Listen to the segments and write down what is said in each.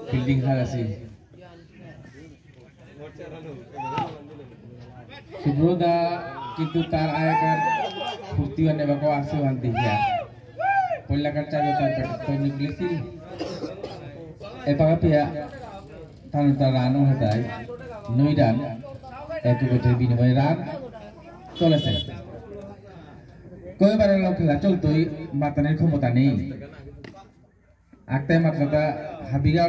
fielding হার আছে সুব্রদা কিন্তু তার আগেকার ফুর্তি মানে বাবা আছে ওখান থেকে পল্লাকার চাই তো নিকলেছি এপাকা পিয়া তার রানও হতায় 9 রান 1 উইকেটের বিনিময়ে রান চলেছে কয়েকবারের খেলা চলতোই মাতানের ক্ষমতা নেই আগতে মাত্রাটা হাবিগা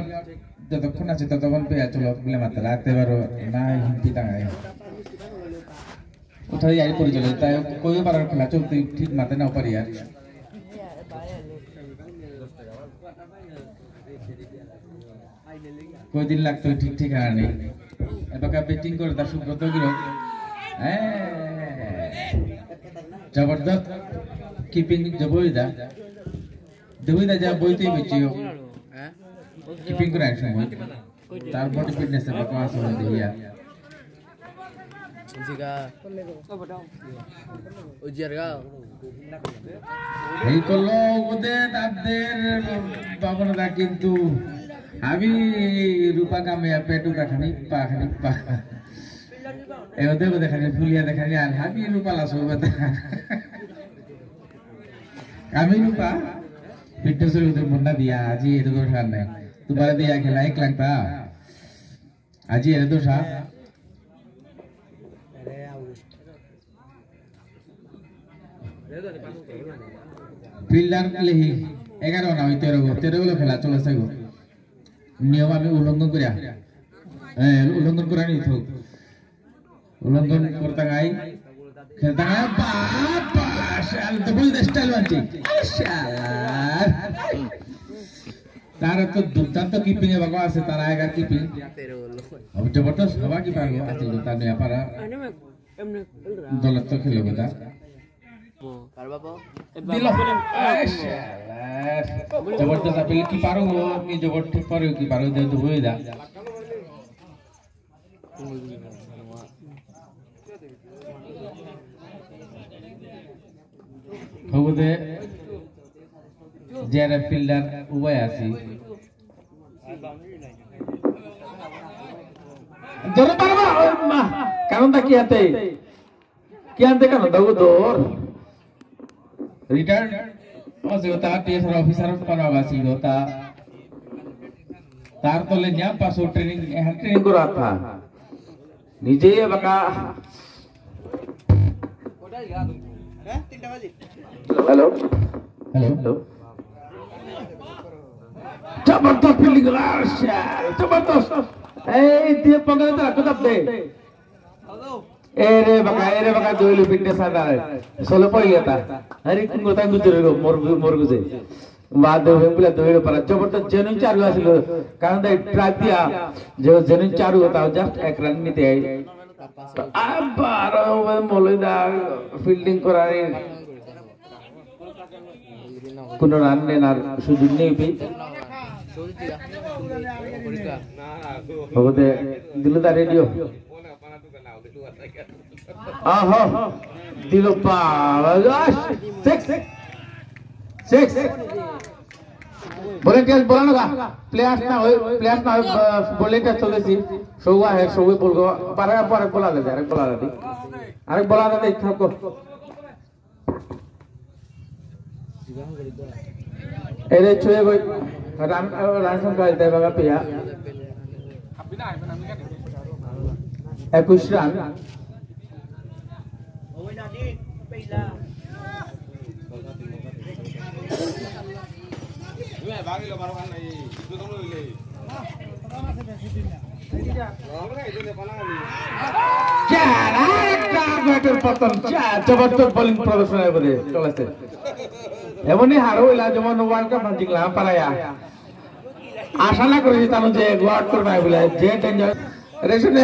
যতক্ষণ আছে ততক্ষণ পেয়া চলো বলে মাত্রা আগতে বারো না হিমপি টাঙায় উঠাই আই করে চলে তাই কয়েকবারের খেলা চলতোই ঠিক মাতে নাও পারি আর কয়দিন লাগতো ঠিক ঠিকানা নেই এবার ব্যাটিং করে তার সুব্রত গিরো জবরদস্ত কিপিং জবইদা দেবইদা যা বইতেই বেচিও কিপিং করে এক সময় তার বডি ফিটনেস এর বাবা আসলে দিয়া জিগা উজিয়ারগা এই কলো ওদের তাদের বাবনদা কিন্তু আমি রূপা কামে পেটু কাখানি পা এওদের দেখানি ফুলিয়া দেখানি আর আমি রূপা লাসো বতা আমি রূপা ফিটনেসের উদের মন্না দিয়া আজি এত করে খান নাই তোমার দিয়া খেলা এক লাগতা আজি এর তো সা ফিল্ডার লেহি 11 না ওই 13 গুলো খেলা চলেছে গো নিয়ম আমি উল্লঙ্ঘন করিয়া উল্লঙ্ঘন করা নি থাক উল্লঙ্ঘন করতে গাই খেলতে গাই বাবা শাল তো বল স্টাইল বানছি শালা তার তো দুর্দান্ত কিপিং এ বাবা আছে তার আগের কিপিং अब जबरदस्त हवा की पार আছে তো তার নিয়া পারা দলত তো খেলে বটা দিল जबरदस्त আপনি কি পারো আমি জবরদস্ত পারো কি পারো দে তো হই দা হবদে যারা ফিল্ডার উভয় আছে ধরে পারবা মা কারণটা কি আতে কেন দাও দৌড় रिटर्न से होता टीएसआर ऑफिसर पर आवासी होता तार तो ले जहाँ पास ट्रेनिंग को रहा था नीचे ये बका हेलो हेलो जबरदस्त फील्डिंग जबरदस्त ए दिए पंगल तो रखो तब दे एरे बका दोइलो फिटनेस आता है सोलो पहिले था अरे कुंगता गुजरेगो मोर गुजे बाद वेंबुला दोइलो पर जबरदस्त जेनुइन चारु आसिलो कारण द ट्रैक दिया जो जेनुइन चारु होता जस्ट एक रन निते आई आबारो मोलदा फील्डिंग करारे কোনো রান নেনার সুযোগ নেই পে ওতে দিলদা রেডিও आहो दिलो पास 6 वॉलंटियर्स बोलानो का प्लेयर्स ना वॉलंटियर्स चलेছি সৌয়া है সৌয়ে বলগো পারে বলা দে আরেক বলা দে থাকো এরে ছুয়ে গই রান সংখ্যা দিতে বাবা পিয়া 21 রান जबरदस्त बॉलिंग प्रदर्शन है बोले चलेছে এমনই হার হইলা যেমন ওয়ার্ল্ড কাপ জিতলাম পারায়া আশা না করেছি তানো যে গোয়াট করবে বলে যে ডেঞ্জার রেশনে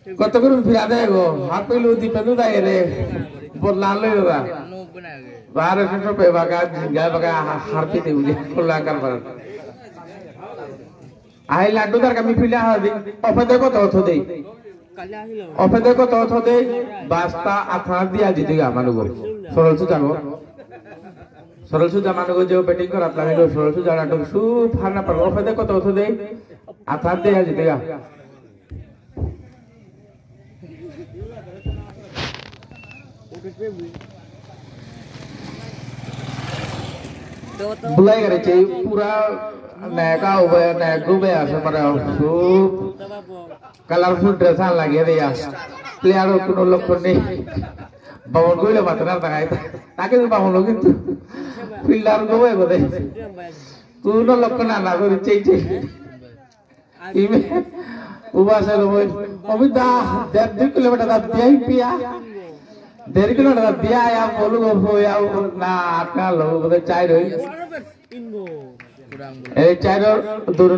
কত করে ফিরা দেয় গো হাত পেলু দীপেন্দু দাই রে বদলা লইলো না बाहर से पे बगा गाय बगा हारती थी मुझे खुला कर पर आई लाडू दर कमी फिला हादी ओफे देखो तो दे ओफे देखो तो दे बास्ता अथार दिया जीतेगा मानुगो सरल से जानो सरल सुजा मानुगो जो बैटिंग कर अपना में सरल सुजा नाटक सु फाना पर वो फदे को तो दे आता दे आज देगा बुलाई करे चाहिए पूरा नैका हुआ है नैको में आसे मरा सु कलरफुल ड्रेस आन लगे रे यार प्लेयर को लोग को नहीं बावन को ले बात ना तकाई ताकि तो बावन लोग किंतु फील्डर को वो बोले कुनो लोग को ना लागो रिचे चे इमे उबा से लोग अभी दा 2 किलोमीटर दा दिया ही पिया 1.5 किलोमीटर दा दिया या बोलू को या ना आपका लोग बोले चाय रही ए चाय दूर